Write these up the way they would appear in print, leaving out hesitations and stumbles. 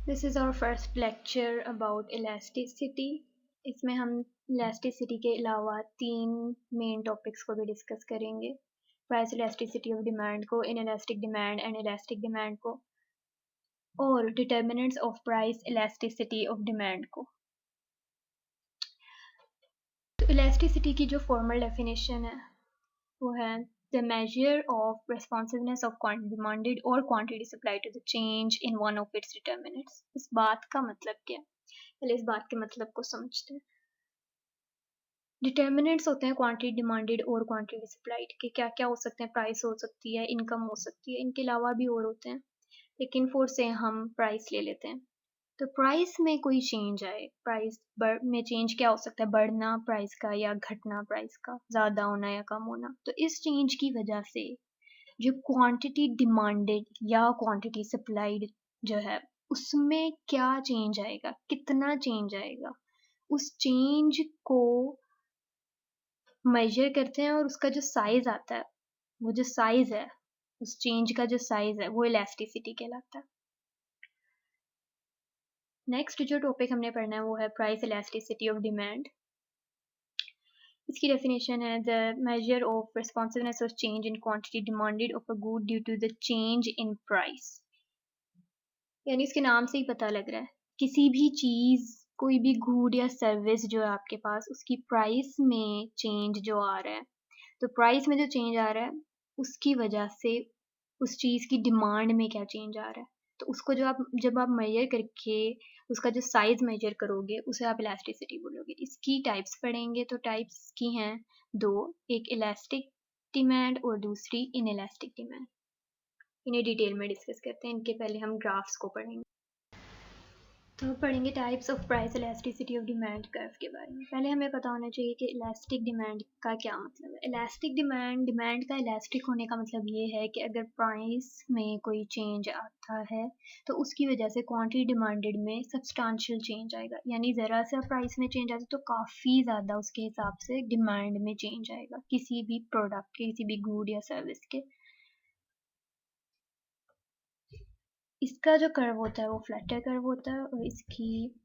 This is our first lecture about elasticity. इसमें हम elasticity के अलावा 3 मेन टॉपिक्स को भी डिस्कस करेंगे। प्राइस इलास्टिसिटी ऑफ डिमांड को, inelastic demand and elastic demand को, और determinants of price elasticity of demand को। तो इलास्टिसिटी की जो फॉर्मल डेफिनेशन है वो है the measure of responsiveness of quantity demanded or quantity supplied to the change in one of its determinants। इस बात का मतलब क्या है? पहले इस बात के मतलब को समझते हैं। डिटर्मिनेंट्स होते हैं क्वांटिटी डिमांडेड और क्वांटिटी सप्लाइड के। क्या क्या हो सकते हैं? प्राइस हो सकती है, इनकम हो सकती है, इनके अलावा भी और होते हैं, लेकिन फोर से हम प्राइस ले लेते हैं। तो प्राइस में कोई चेंज आए, प्राइस में चेंज क्या हो सकता है? बढ़ना प्राइस का या घटना प्राइस का, ज़्यादा होना या कम होना। तो इस चेंज की वजह से जो क्वांटिटी डिमांडेड या क्वांटिटी सप्लाइड जो है उसमें क्या चेंज आएगा, कितना चेंज आएगा, उस चेंज को मेजर करते हैं और उसका जो साइज आता है, वो जो साइज है, उस चेंज का जो साइज है वो इलास्टिसिटी कहलाता है। नेक्स्ट जो टॉपिक हमने पढ़ना है वो है प्राइस इलास्टिसिटी ऑफ डिमांड। इसकी डेफिनेशन है the measure of responsiveness of change in quantity demanded of a good due to the change in price. यानी इसके नाम से ही पता लग रहा है, किसी भी चीज़, कोई भी गुड या सर्विस जो है आपके पास, उसकी प्राइस में चेंज जो आ रहा है, तो प्राइस में जो चेंज आ रहा है उसकी वजह से उस चीज़ की डिमांड में क्या चेंज आ रहा है। तो उसको जब आप मेजर करके उसका जो साइज मेजर करोगे उसे आप इलास्टिसिटी बोलोगे। इसकी टाइप्स पढ़ेंगे तो टाइप्स की हैं दो, एक इलास्टिक डिमांड और दूसरी इनइलास्टिक डिमांड। इन्हें डिटेल में डिस्कस करते हैं। इनके पहले हम ग्राफ्स को पढ़ेंगे। तो पढ़ेंगे types of price elasticity of demand curve के बारे में। पहले हमें पता होना चाहिए कि इलास्टिक डिमांड का क्या मतलब है। इलास्टिक डिमांड का इलास्टिक होने का मतलब ये है कि अगर प्राइस में कोई चेंज आता है तो उसकी वजह से क्वांटिटी डिमांडेड में सब्सटेंशियल चेंज आएगा। यानी ज़रा सा प्राइस में चेंज आता है तो काफ़ी ज़्यादा उसके हिसाब से डिमांड में चेंज आएगा किसी भी प्रोडक्ट के, किसी भी गुड या सर्विस के। इसका जो कर्व होता है वो फ्लैटर कर्व होता है, और इसकी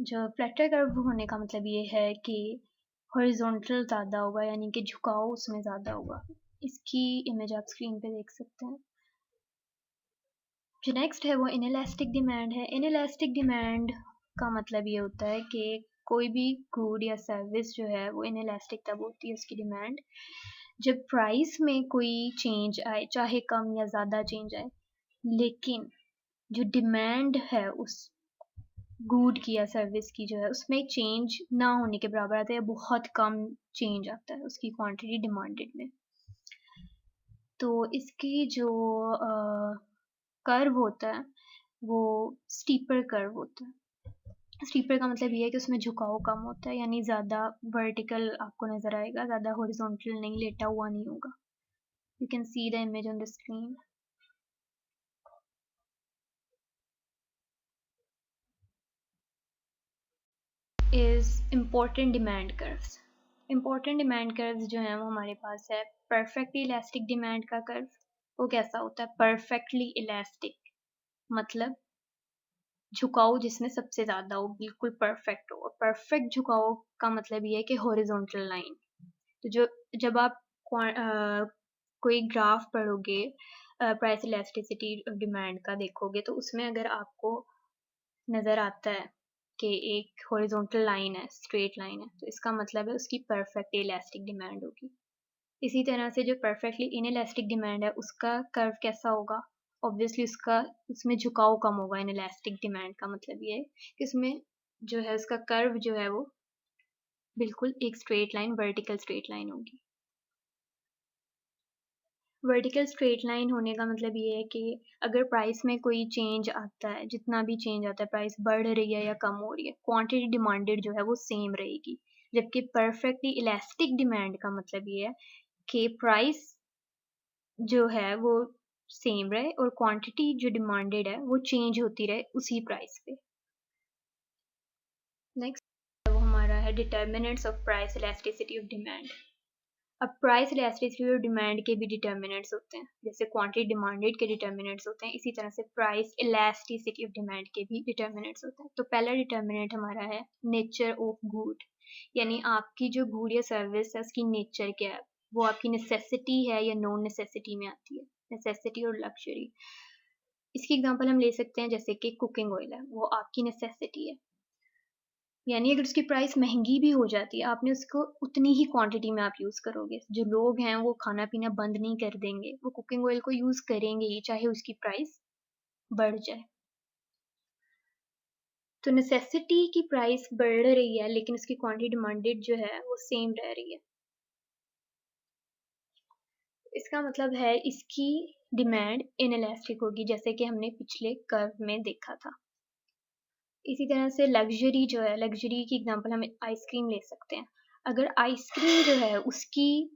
जो फ्लैटर कर्व होने का मतलब ये है कि हॉरिजॉन्टल ज़्यादा होगा, यानी कि झुकाव उसमें ज़्यादा होगा। इसकी इमेज आप स्क्रीन पे देख सकते हैं। जो नेक्स्ट है वो इनइलास्टिक डिमांड है। इनइलास्टिक डिमांड का मतलब ये होता है कि कोई भी गुड या सर्विस जो है वो इनइलास्टिक तब होती है उसकी डिमांड जब प्राइस में कोई चेंज आए, चाहे कम या ज़्यादा चेंज आए, लेकिन जो डिमांड है उस गुड की या सर्विस की जो है उसमें चेंज ना होने के बराबर आता है, बहुत कम चेंज आता है उसकी क्वांटिटी डिमांडेड में। तो इसकी जो कर्व होता है वो स्टीपर कर्व होता है। स्टीपर का मतलब ये है कि उसमें झुकाव कम होता है, यानी ज़्यादा वर्टिकल आपको नज़र आएगा, ज़्यादा हॉरिजॉन्टल नहीं, लेटा हुआ नहीं होगा। You can see the image on the screen. Is important demand curves. Important demand curves जो हैं वो हमारे पास है परफेक्टली इलास्टिक डिमांड का कर्व। वो कैसा होता है? परफेक्टली इलास्टिक मतलब झुकाव जिसमें सबसे ज़्यादा हो, बिल्कुल परफेक्ट हो। परफेक्ट झुकाव का मतलब ये है कि हॉरिजॉन्टल लाइन। तो जब आप कोई ग्राफ पढ़ोगे प्राइस इलास्टिसिटी डिमांड का देखोगे तो उसमें अगर आपको नज़र आता है कि एक हॉरिजॉन्टल लाइन है, स्ट्रेट लाइन है, तो इसका मतलब है उसकी परफेक्ट इलास्टिक डिमांड होगी। इसी तरह से जो परफेक्टली इनइलास्टिक डिमांड है उसका कर्व कैसा होगा? ऑब्वियसली उसमें झुकाव कम होगा। इनइलास्टिक डिमांड का मतलब ये है कि उसमें जो है उसका कर्व जो है वो बिल्कुल एक straight line, vertical straight line होगी। वर्टिकल स्ट्रेट लाइन होने का मतलब ये है कि अगर प्राइस में कोई चेंज आता है, जितना भी चेंज आता है, प्राइस बढ़ रही है या कम हो रही है, क्वांटिटी डिमांडेड जो है वो सेम रहेगी। जबकि परफेक्टली इलास्टिक डिमांड का मतलब ये है कि प्राइस जो है वो सेम रहे और क्वांटिटी जो डिमांडेड है वो चेंज होती रहे उसी प्राइस पे। नेक्स्ट वो हमारा है determinants of price elasticity of demand. अब प्राइस इलास्टिसिटी और डिमांड के भी डिटर्मिनेंट्स होते हैं, जैसे क्वांटिटी डिमांडेड के डिटर्मिनेंट्स होते हैं, इसी तरह से प्राइस इलास्टिसिटी ऑफ डिमांड के भी डिटर्मिनेंट्स होते हैं। तो पहला डिटर्मिनेंट हमारा है नेचर ऑफ गुड, यानी आपकी जो गुड या सर्विस है उसकी नेचर क्या है, वो आपकी नेसेसिटी है या नॉन नेसेसिटी में आती है, नेसेसिटी और लग्जरी। इसकी एग्जांपल हम ले सकते हैं जैसे कि कुकिंग ऑयल है, वो आपकी नेसेसिटी है, यानी अगर उसकी प्राइस महंगी भी हो जाती है आपने उसको उतनी ही क्वांटिटी में आप यूज़ करोगे। जो लोग हैं वो खाना पीना बंद नहीं कर देंगे, वो कुकिंग ऑयल को यूज़ करेंगे ही चाहे उसकी प्राइस बढ़ जाए। तो नेसेसिटी की प्राइस बढ़ रही है लेकिन उसकी क्वांटिटी डिमांडेड जो है वो सेम रह रही है। इसका मतलब है इसकी डिमांड इनइलास्टिक होगी, जैसे कि हमने पिछले कर्व में देखा था। इसी तरह से लग्जरी जो है, लग्जरी की एग्जांपल हम आइसक्रीम ले सकते हैं। अगर आइसक्रीम जो है उसकी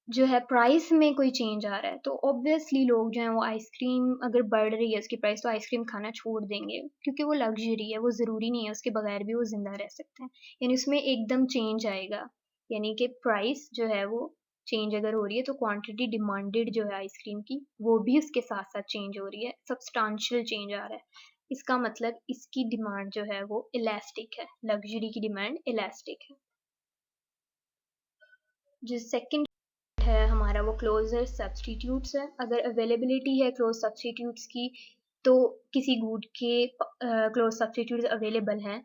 जो है प्राइस में कोई चेंज आ रहा है तो ऑब्वियसली लोग जो हैं वो आइसक्रीम अगर बढ़ रही है उसकी प्राइस तो आइसक्रीम खाना छोड़ देंगे, क्योंकि वो लग्जरी है, वो ज़रूरी नहीं है, उसके बगैर भी वो ज़िंदा रह सकते हैं। यानी उसमें एकदम चेंज आएगा, यानी कि प्राइस जो है वो चेंज अगर हो रही है तो क्वांटिटी डिमांडेड जो है आइसक्रीम की वो भी उसके साथ साथ चेंज हो रही है, सब्सटेंशियल चेंज आ रहा है। इसका मतलब इसकी डिमांड जो है वो इलास्टिक है, लग्जरी की डिमांड इलास्टिक है। जो सेकंड है हमारा वो क्लोजर सब्सटीट्यूट्स है। अगर अवेलेबिलिटी है क्लोज सब्सटीट्यूट्स की तो किसी गुड के क्लोज सब्सटीट्यूट्स अवेलेबल हैं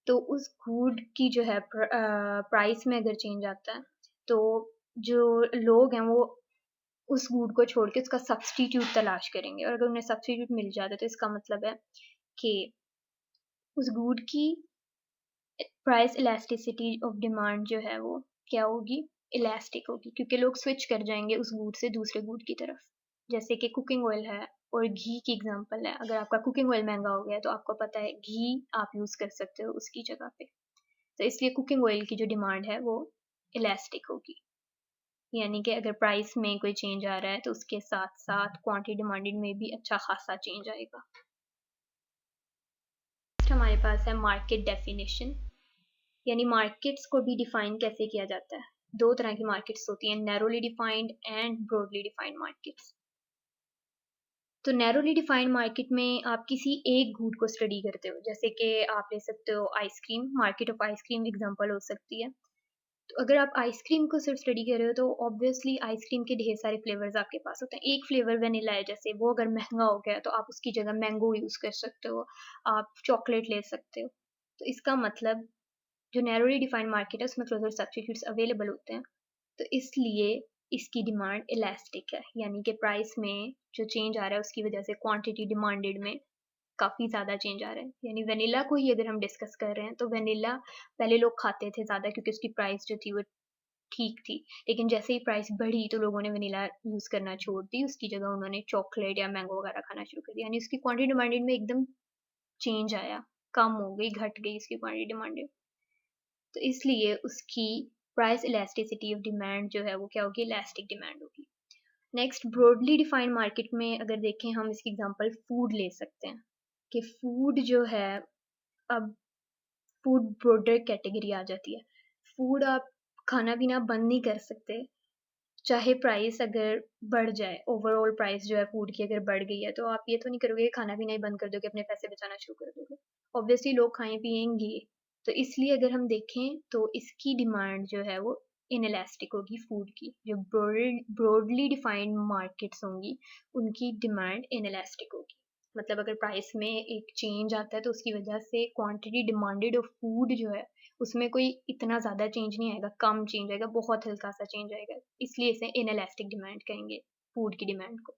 तो उस गुड की जो है प्राइस में अगर चेंज आता है तो जो लोग हैं वो उस गुड को छोड़ के उसका सब्सटीट्यूट तलाश करेंगे, और अगर उन्हें सब्सटीट्यूट मिल जाता है तो इसका मतलब है कि उस गुड की प्राइस इलास्टिसिटी ऑफ डिमांड जो है वो क्या होगी, इलास्टिक होगी, क्योंकि लोग स्विच कर जाएंगे उस गुड से दूसरे गुड की तरफ। जैसे कि कुकिंग ऑयल है और घी की एग्जांपल है, अगर आपका कुकिंग ऑयल महंगा हो गया तो आपको पता है घी आप यूज़ कर सकते हो उसकी जगह पे, तो इसलिए कुकिंग ऑयल की जो डिमांड है वो इलास्टिक होगी, यानी कि अगर प्राइस में कोई चेंज आ रहा है तो उसके साथ साथ क्वांटिटी डिमांडेड में भी अच्छा खासा चेंज आएगा। नेक्स्ट हमारे पास है मार्केट डेफिनेशन, यानी मार्केट्स को भी डिफाइन कैसे किया जाता है। दो तरह की मार्केट्स होती हैं, narrowly defined and broadly defined markets. तो नैरोली डिफाइंड मार्केट में आप किसी एक गुड को स्टडी करते हो, जैसे कि आप ले सकते हो ice cream, market of ice cream example हो सकती है। तो अगर आप आइसक्रीम को सिर्फ स्टडी कर रहे हो तो ऑब्वियसली आइसक्रीम के ढेर सारे फ्लेवर्स आपके पास होते हैं। एक फ्लेवर वेनिला है जैसे, वो अगर महंगा हो गया तो आप उसकी जगह मैंगो यूज़ कर सकते हो, आप चॉकलेट ले सकते हो। तो इसका मतलब जो नैरोली डिफाइंड मार्केट है उसमें क्लोजर सब्स्टिट्यूट्स अवेलेबल होते हैं, तो इसलिए इसकी डिमांड इलास्टिक है, यानी कि प्राइस में जो चेंज आ रहा है उसकी वजह से क्वांटिटी डिमांडेड में काफ़ी ज़्यादा चेंज आ रहा है। यानी वेनिला को ही अगर हम डिस्कस कर रहे हैं तो वेनिला पहले लोग खाते थे ज़्यादा क्योंकि उसकी प्राइस जो थी वो ठीक थी, लेकिन जैसे ही प्राइस बढ़ी तो लोगों ने वेनिला यूज़ करना छोड़ दी, उसकी जगह उन्होंने चॉकलेट या मैंगो वगैरह खाना शुरू कर दिया, यानी उसकी क्वांटिटी डिमांडेड में एकदम चेंज आया, कम हो गई, घट गई इसकी क्वांटिटी डिमांडेड। तो इसलिए उसकी प्राइस इलास्टिसिटी ऑफ डिमांड जो है वो क्या होगी, इलास्टिक डिमांड होगी। नेक्स्ट ब्रॉडली डिफाइंड मार्केट में अगर देखें हम इसकी एग्जांपल फूड ले सकते हैं कि फूड जो है, अब फूड ब्रॉडर कैटेगरी आ जाती है। फूड आप खाना पीना बंद नहीं कर सकते, चाहे प्राइस अगर बढ़ जाए, ओवरऑल प्राइस जो है फूड की अगर बढ़ गई है तो आप ये तो नहीं करोगे कि खाना पीना ही बंद कर दोगे, अपने पैसे बचाना शुरू कर दोगे। ऑब्वियसली लोग खाएं पिएंगे, तो इसलिए अगर हम देखें तो इसकी डिमांड जो है वो इनएलास्टिक होगी फूड की। जो ब्रॉडली डिफाइंड मार्केट्स होंगी उनकी डिमांड इनएलास्टिक होगी, मतलब अगर प्राइस में एक चेंज आता है तो उसकी वजह से क्वांटिटी डिमांडेड ऑफ फूड जो है उसमें कोई इतना ज़्यादा चेंज नहीं आएगा, कम चेंज आएगा, बहुत हल्का सा चेंज आएगा, इसलिए इसे इनएलास्टिक डिमांड कहेंगे फूड की डिमांड को।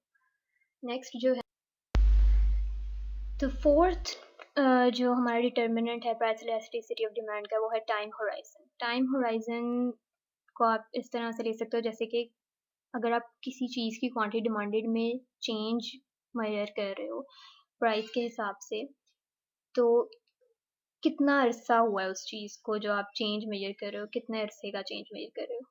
नेक्स्ट जो है, तो फोर्थ जो हमारा डिटर्मिनेंट है प्राइस इलास्टिसिटी ऑफ डिमांड का वो है टाइम होराइजन। टाइम होराइजन को आप इस तरह से ले सकते हो जैसे कि अगर आप किसी चीज़ की क्वांटिटी डिमांडेड में चेंज मेजर कर रहे हो प्राइस के हिसाब से, तो कितना अरसा हुआ है उस चीज़ को जो आप चेंज मेजर कर रहे हो, कितने अरसे का चेंज मेजर कर रहे हो,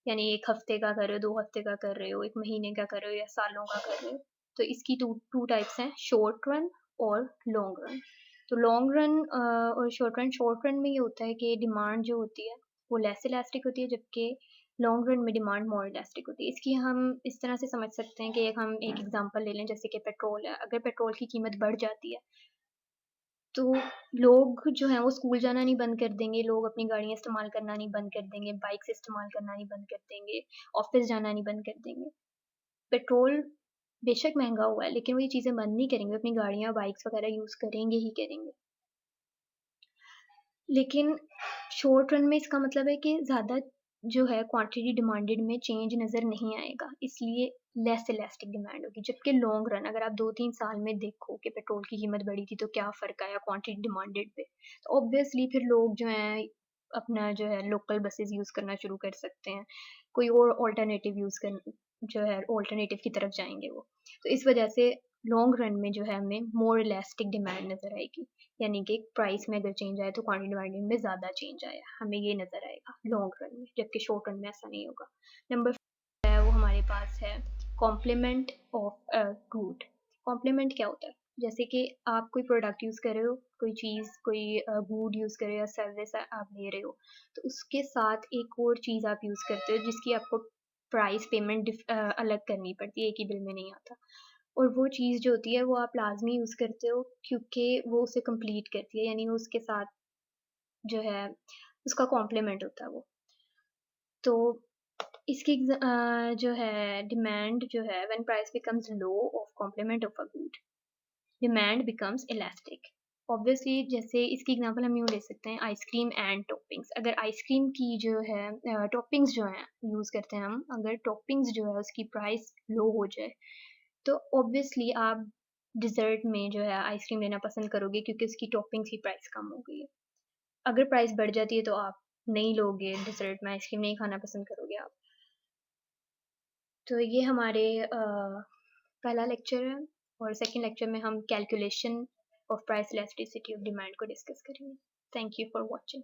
यानी 1 हफ्ते का कर रहे हो, 2 हफ्ते का कर रहे हो, 1 महीने का कर रहे हो या सालों का कर रहे हो। तो इसकी टू टाइप्स हैं, शॉर्ट रन और लॉन्ग रन। तो लॉन्ग रन और शॉर्ट रन में ये होता है कि डिमांड जो होती है वो लेस इलास्टिक होती है, जबकि लॉन्ग रन में डिमांड मोर इलास्टिक होती है। इसकी हम इस तरह से समझ सकते हैं कि हम एक एग्जांपल ले लें, जैसे कि पेट्रोल है। अगर पेट्रोल की कीमत बढ़ जाती है, तो लोग जो हैं वो स्कूल जाना नहीं बंद कर देंगे, लोग अपनी गाड़ियाँ इस्तेमाल करना नहीं बंद कर देंगे, बाइक्स इस्तेमाल करना नहीं बंद कर देंगे, ऑफ़िस जाना नहीं बंद कर देंगे। पेट्रोल बेशक महँगा हुआ है, लेकिन वो ये चीज़ें बंद नहीं करेंगे, अपनी गाड़ियाँ, बाइक्स वग़ैरह यूज़ करेंगे ही करेंगे। लेकिन शॉर्ट रन में इसका मतलब है कि ज़्यादा जो है क्वांटिटी डिमांडेड में चेंज नज़र नहीं आएगा, इसलिए लेस इलास्टिक डिमांड होगी। जबकि लॉन्ग रन अगर आप 2-3 साल में देखो कि पेट्रोल की कीमत बढ़ी थी तो क्या फ़र्क आया क्वांटिटी डिमांडेड पे, तो ऑब्वियसली फिर लोग जो हैं अपना जो है लोकल बसेस यूज़ करना शुरू कर सकते हैं। कोई और अल्टरनेटिव यूज़ कर जो है अल्टरनेटिव की तरफ जाएँगे वो। तो इस वजह से लॉन्ग रन में जो है हमें मोर इलास्टिक डिमांड नज़र आएगी। यानी कि प्राइस में अगर चेंज आया तो क्वांटिटी डिमांड में ज़्यादा चेंज आया, हमें ये नज़र आएगा लॉन्ग रन में, जबकि शॉर्ट रन में ऐसा नहीं होगा। नंबर 4 है वो हमारे पास है complement of a good. Complement क्या होता है? जैसे कि आप कोई प्रोडक्ट यूज़ कर रहे हो, कोई चीज़, कोई गुड यूज़ कर रहे हो या सर्विस आप ले रहे हो, तो उसके साथ एक और चीज़ आप यूज़ करते हो जिसकी आपको प्राइस पेमेंट अलग करनी पड़ती है, एक ही बिल में नहीं आता। और वो चीज़ जो होती है वो आप लाज़मी यूज़ करते हो क्योंकि वो उसे कंप्लीट करती है, यानी वो उसके साथ जो है उसका कॉम्प्लीमेंट होता है वो। तो इसकी जो है डिमांड जो है when price becomes low of complement of a good, demand becomes elastic. Obviously जैसे इसकी एग्जांपल हम यूँ ले सकते हैं आइसक्रीम एंड टॉपिंग्स। अगर आइसक्रीम की जो है टॉपिंग्स जो हैं यूज़ करते हैं हम, अगर टॉपिंग्स जो है उसकी प्राइस लो हो जाए, तो ऑब्वियसली आप डिज़र्ट में जो है आइसक्रीम लेना पसंद करोगे क्योंकि उसकी टॉपिंग्स की प्राइस कम हो गई है। अगर प्राइस बढ़ जाती है तो आप नहीं लोगे डिज़र्ट में आइसक्रीम नहीं खाना पसंद करोगे आप। तो ये हमारे पहला लेक्चर है और सेकंड लेक्चर में हम calculation of price elasticity of demand को डिस्कस करेंगे। Thank you for watching.